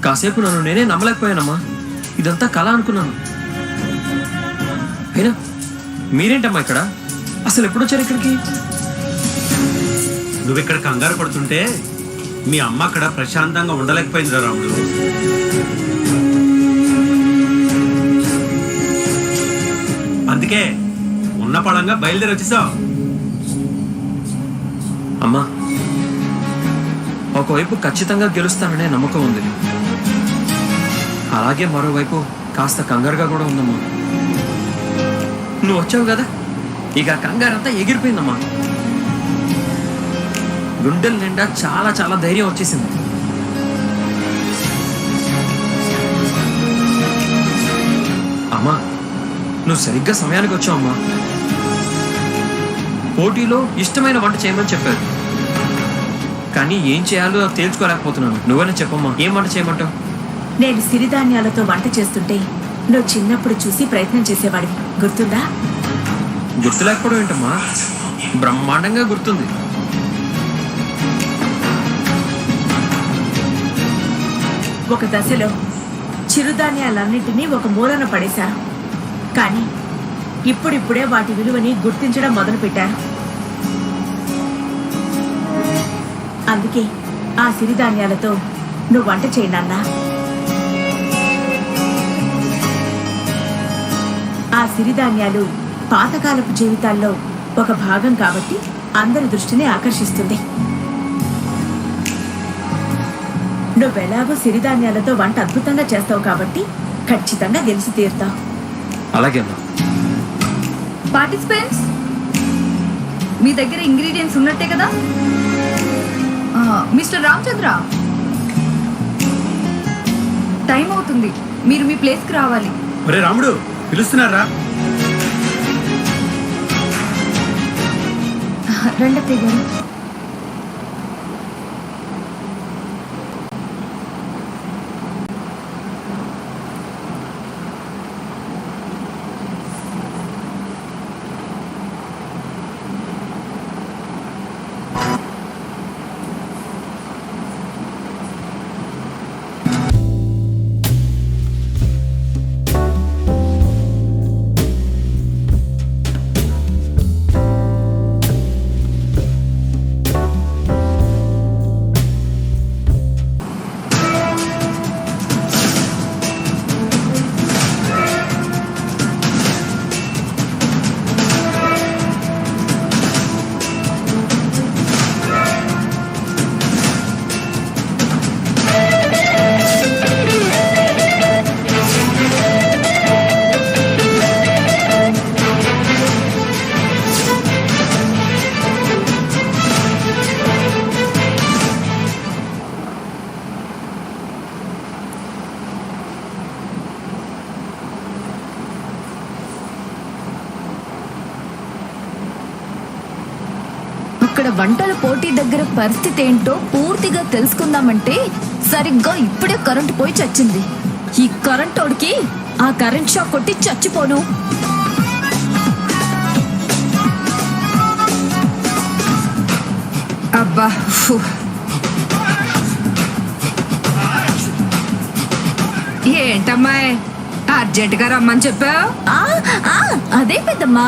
కాసేపు నన్ను నేనే నమ్మలేకపోయానమ్మా. ఇదంతా కళ అనుకున్నాను. అయినా మీరేంటమ్మా ఇక్కడ? అసలు ఎప్పుడు వచ్చారు ఇక్కడికి? నువ్వు ఇక్కడ కంగారు పడుతుంటే మీ అమ్మ అక్కడ ప్రశాంతంగా ఉండలేకపోయిందిరా రాముడు. అందుకే ఉన్న పడంగా బయలుదేరి వచ్చేసావు. అమ్మా, ఒకవైపు ఖచ్చితంగా గెలుస్తాననే నమ్మకం ఉంది, అలాగే మరోవైపు కాస్త కంగారుగా కూడా ఉందమ్మా. నువ్వు వచ్చావు కదా, ఇక కంగారంతా ఎగిరిపోయిందమ్మా. గుండెల నిండా చాలా చాలా ధైర్యం వచ్చేసింది. అమ్మా, నువ్వు సరిగ్గా సమయానికి వచ్చావు అమ్మా. పోటీలో ఇష్టమైన వంట చేయమని చెప్పారు, కానీ ఏం చేయాలో తేల్చుకోలేకపోతున్నాను. నువ్వనే చెప్పమ్మా, ఏం వంట చేయమంటావు? నేను సిరిధాన్యాలతో వంట చేస్తుంటే నువ్వు చిన్నప్పుడు చూసి ప్రయత్నం చేసేవాడివి, గుర్తుందా? గుర్తు లేకపోవడం ఏంటమ్మా, బ్రహ్మాండంగా గుర్తుంది. ఒక దశలో చిరుధాన్యాలన్నింటినీ ఒక మూలన పడేశారు, కానీ ఇప్పుడిప్పుడే వాటి విలువని గుర్తించడం మొదలుపెట్టారు. అందుకే ఆ సిరిధాన్యాలతో నువ్వు వంట చేయండి అన్నా. ఆ సిరిధాన్యాలు పాతకాలపు జీవితాల్లో ఒక భాగం కాబట్టి అందరి దృష్టిని ఆకర్షిస్తుంది. నువ్వెలాగో సిరిధాన్యాలతో వంట అద్భుతంగా చేస్తావు కాబట్టి ఖచ్చితంగా గెలిచి తీరుతావు. అలాగే అమ్మా. పార్టిసిపెంట్స్, మీ దగ్గర ఇంగ్రీడియంట్స్ ఉన్నట్టే కదా? మిస్టర్ రామచంద్ర, టైం అవుతుంది, మీరు మీ ప్లేస్కి రావాలి. ఒరే రాముడు, పిలుస్తున్నారా? రండి గారు. ఇక్కడ వంటల పోటీ దగ్గర పరిస్థితి ఏంటో పూర్తిగా తెలుసుకుందామంటే సరిగ్గా ఇప్పుడే కరెంటు పోయి చచ్చింది. ఈ కరెంటోడికి ఆ కరెంట్ షాక్ కొట్టి చచ్చిపోను. అబ్బా, ఏంటమ్మాయి అర్జెంటుగా రమ్మని చెప్పావు? అదే పెద్దమ్మా,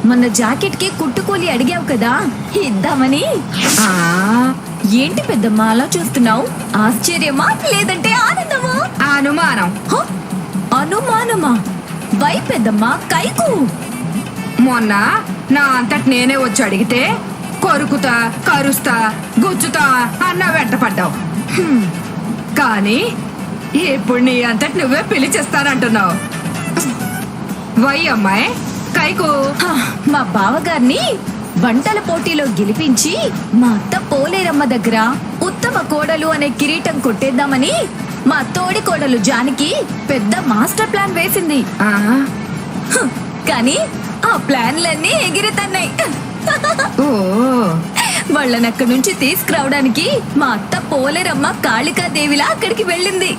మొన్న జాకెట్ కి కుట్టుకూలి అడిగావు కదా, ఇద్దామని. ఏంటి పెద్దమ్మా అలా చూస్తున్నావు? ఆశ్చర్యమా లేదంటే ఆనందమా? అనుమానం. అనుమానమా? వై పెద్దమ్మా, కైకు. మొన్న నా అంతటి నేనే వచ్చి అడిగితే కొరుకుతా, కరుస్తా, గుచ్చుతా అన్న వెంటపడ్డావు. కానీ ఇప్పుడు నీ అంతటి నువ్వే పిలిచేస్తానంటున్నావు. వై అమ్మాయి కైకు? మా బావగారిని వంటల పోటీలో గెలిపించి మా అత్త పోలేరమ్మ దగ్గర ఉత్తమ కోడలు అనే కిరీటం కొట్టేద్దామని మా తోడి కోడలు జానకి పెద్ద మాస్టర్ ప్లాన్ వేసింది. కానీ ఆ ప్లాన్లన్నీ ఎగిరితన్నాయి. వాళ్ళని అక్కడి నుంచి తీసుకురావడానికి మా అత్త పోలేరమ్మ కాళికాదేవిలా అక్కడికి వెళ్ళింది.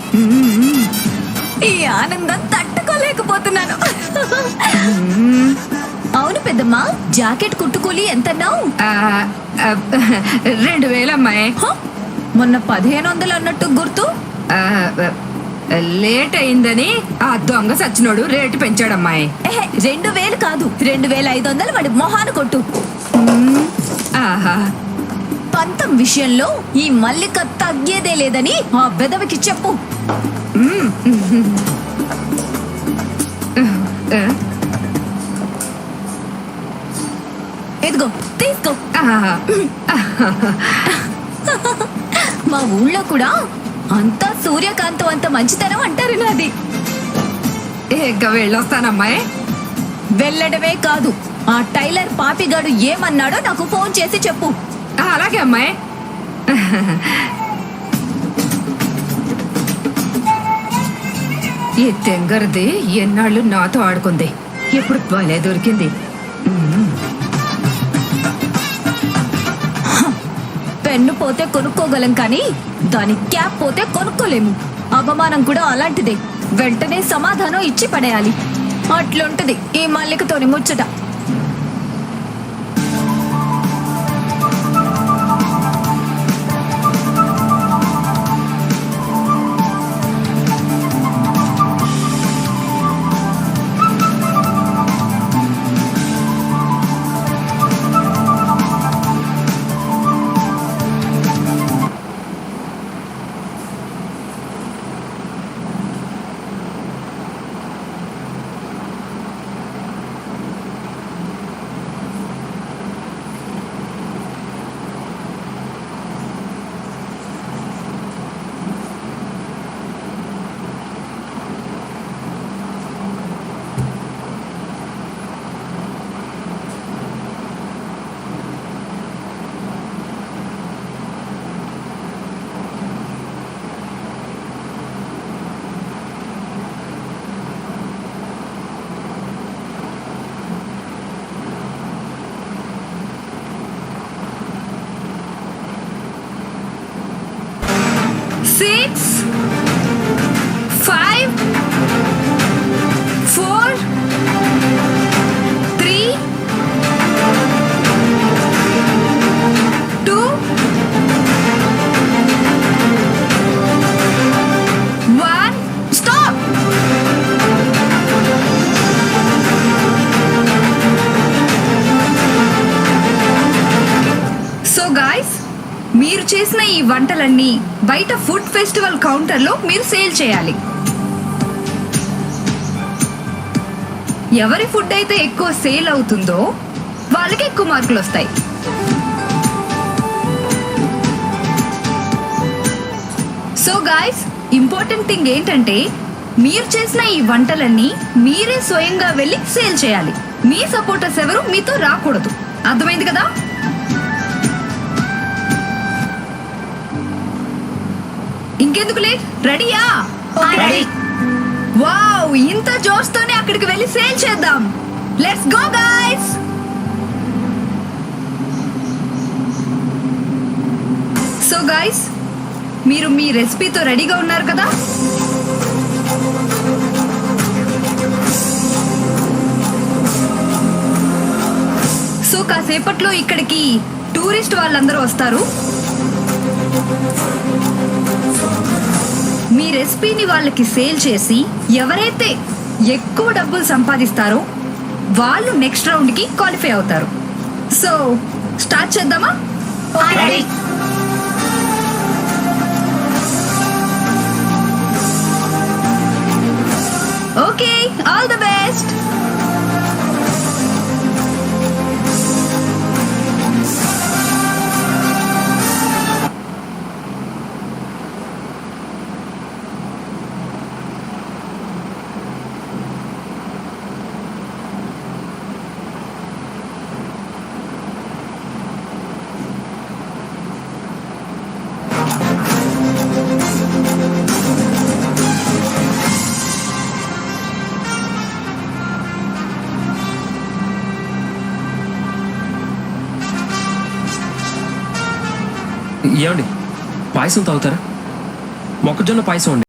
ఈ ఆనందం తట్టుకోలేకపోతున్నాను. అవును పెద్దమ్మా, జాకెట్ కుట్టుకూలి ఎంతన్నావు? 2000 అమ్మాయి. మొన్న 1500 అన్నట్టు గుర్తు. ఆ, లేట్ అయిందని ఆ దొంగ సచ్చినోడు రేటు పెంచాడమ్మాయి. 2000 కాదు 2500 వాడి మొహాన కొట్టు. ఆహా, పంతం విషయంలో ఈ మల్లిక తగ్గేదే లేదని ఆ వెదవికి చెప్పు. ఎదిగో తీసుకో. ఆహా. మా ఊళ్ళో కూడా అంతా సూర్యకాంతం అంత మంచితనం అంటారు నాది. ఇంకా వెళ్ళొస్తానమ్మాయి. వెళ్ళడమే కాదు, ఆ టైలర్ పాపిగాడు ఏమన్నాడో నాకు ఫోన్ చేసి చెప్పు. అలాగే అమ్మాయి. ఈ తెంగరది ఎన్నాళ్ళు నాతో ఆడుకుంది, ఇప్పుడు భలే దొరికింది. పెన్ను పోతే కొనుక్కోగలం కానీ దాని క్యాప్ పోతే కొనుక్కోలేము. అవమానం కూడా అలాంటిదే. వెంటనే సమాధానం ఇచ్చి పడేయాలి. అట్లుంటది ఈ మల్లికతోని ముచ్చట. Six, 5, 4, 3, 2, 1. Stop! So guys, మీరు చేసిన ఈ వంటలన్నీ బయట ఫుడ్ ఫెస్టివల్ కౌంటర్లో మీరు సేల్ చేయాలి. ఎవరి ఫుడ్ అయితే ఎక్కువ సేల్ అవుతుందో వాళ్ళకి ఎక్కువ మార్కులు వస్తాయి. సో గాయ్స్, ఇంపార్టెంట్ థింగ్ ఏంటంటే మీరు చేసిన ఈ వంటలన్నీ మీరే స్వయంగా వెళ్ళి సేల్ చేయాలి. మీ సపోర్టర్స్ ఎవరు మీతో రాకూడదు. అర్థమైంది కదా? ఇంకెందుకులే, రెడీయా? వావ్, ఇంత జోష్తోనే అక్కడికి వెళ్ళి సేల్ చేద్దాం. Let's go guys. So guys, మీరు మీ రెసిపీతో రెడీగా ఉన్నారు కదా? సో కాసేపట్లో ఇక్కడికి టూరిస్ట్ వాళ్ళందరూ వస్తారు. మీ రెసిపీని వాళ్ళకి సేల్ చేసి ఎవరైతే ఎక్కువ డబ్బులు సంపాదిస్తారో వాళ్ళు నెక్స్ట్ రౌండ్కి క్వాలిఫై అవుతారు. సో స్టార్ట్ చేద్దామా? Okay, all the best. ఏమండి, పాయసం తాగుతారా? మొక్కజొన్న పాయసం అండి.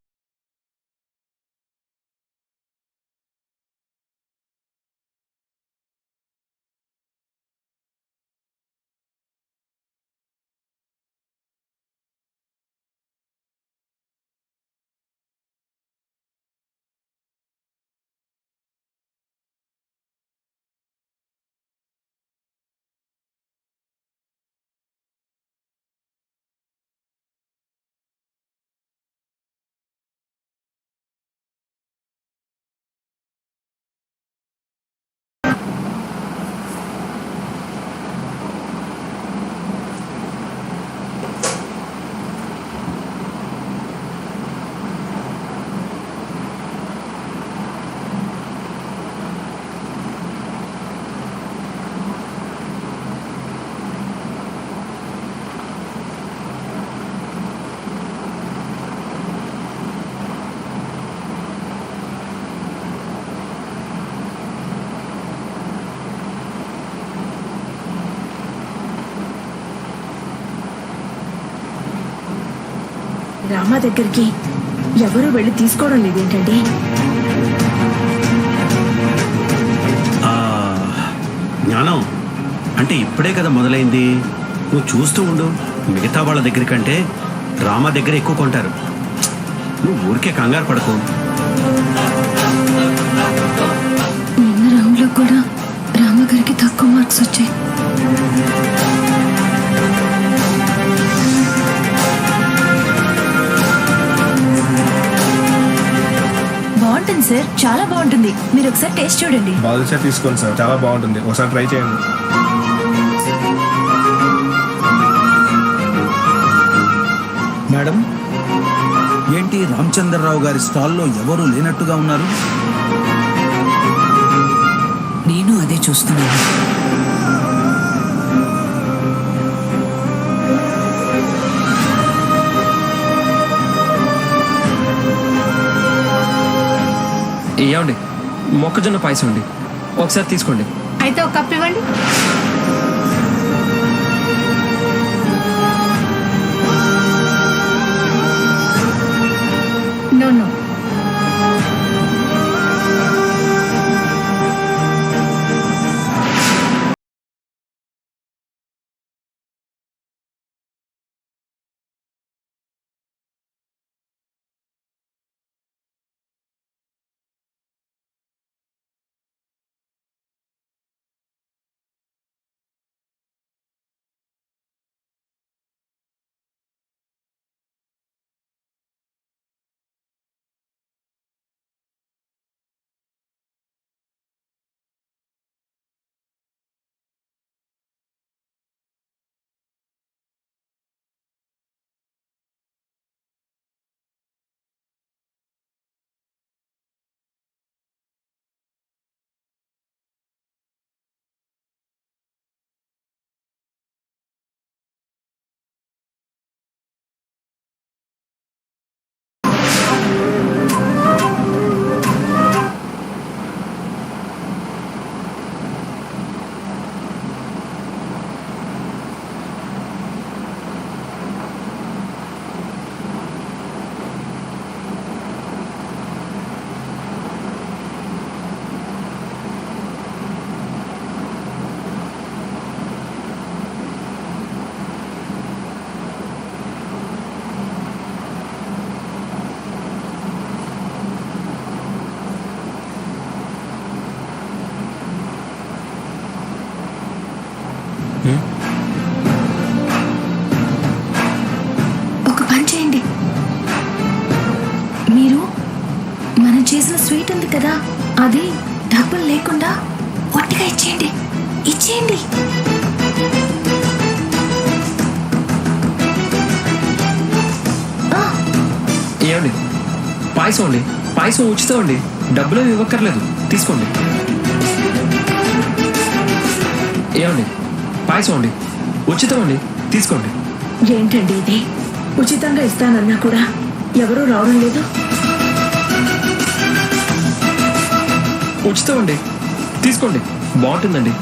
రామ దగ్గరికి ఎవరూ వెళ్ళి తీసుకోవడం లేదేంటండి? ఆ, జ్ఞానం అంటే ఇప్పుడే కదా మొదలైంది. నువ్వు చూస్తూ ఉండు. మిగతా వాళ్ళ దగ్గర కంటే రామ దగ్గర ఎక్కువ కొంటారు. నువ్వు ఊరికే కంగారు పడకు. నిన్న రౌండ్ లో కూడా రామగారికి తక్కువ మార్క్స్ వచ్చాయి. బాగుంటుంది సార్, చాలా బాగుంటుంది. మీరు ఒకసారి టేస్ట్ చూడండి. బాదుషా తీసుకోండి సార్, చాలా బాగుంటుంది. ఒకసారి ట్రై చేయండి. మేడం, ఏంటి రామచంద్రరావు గారి స్టాల్లో ఎవరూ లేనట్టుగా ఉన్నారు? నేను అదే చూస్తున్నాను. ఏమండి, మొక్కజొన్న పాయసం అండి, ఒకసారి తీసుకోండి. అయితే ఒక కప్ ఇవ్వండి. No no. ఒక పని చేయండి, మీరు మనం చేసిన స్వీట్ ఉంది కదా, అది డబ్బులు లేకుండా ఒట్టిగా ఇచ్చేయండి. ఇచ్చేయండి. ఏమండి, పాయసం అండి, పాయసం ఉచితం అండి, డబ్బులు ఇవ్వక్కర్లేదు, తీసుకోండి. ఏమండి, పాయసం అండి, ఉచితం అండి, తీసుకోండి. ఏంటండి ఇది? ఉచితంగా ఇస్తానన్నా కూడా ఎవరూ రావడం లేదు. ఉచితం అండి, తీసుకోండి, బాగుంటుందండి.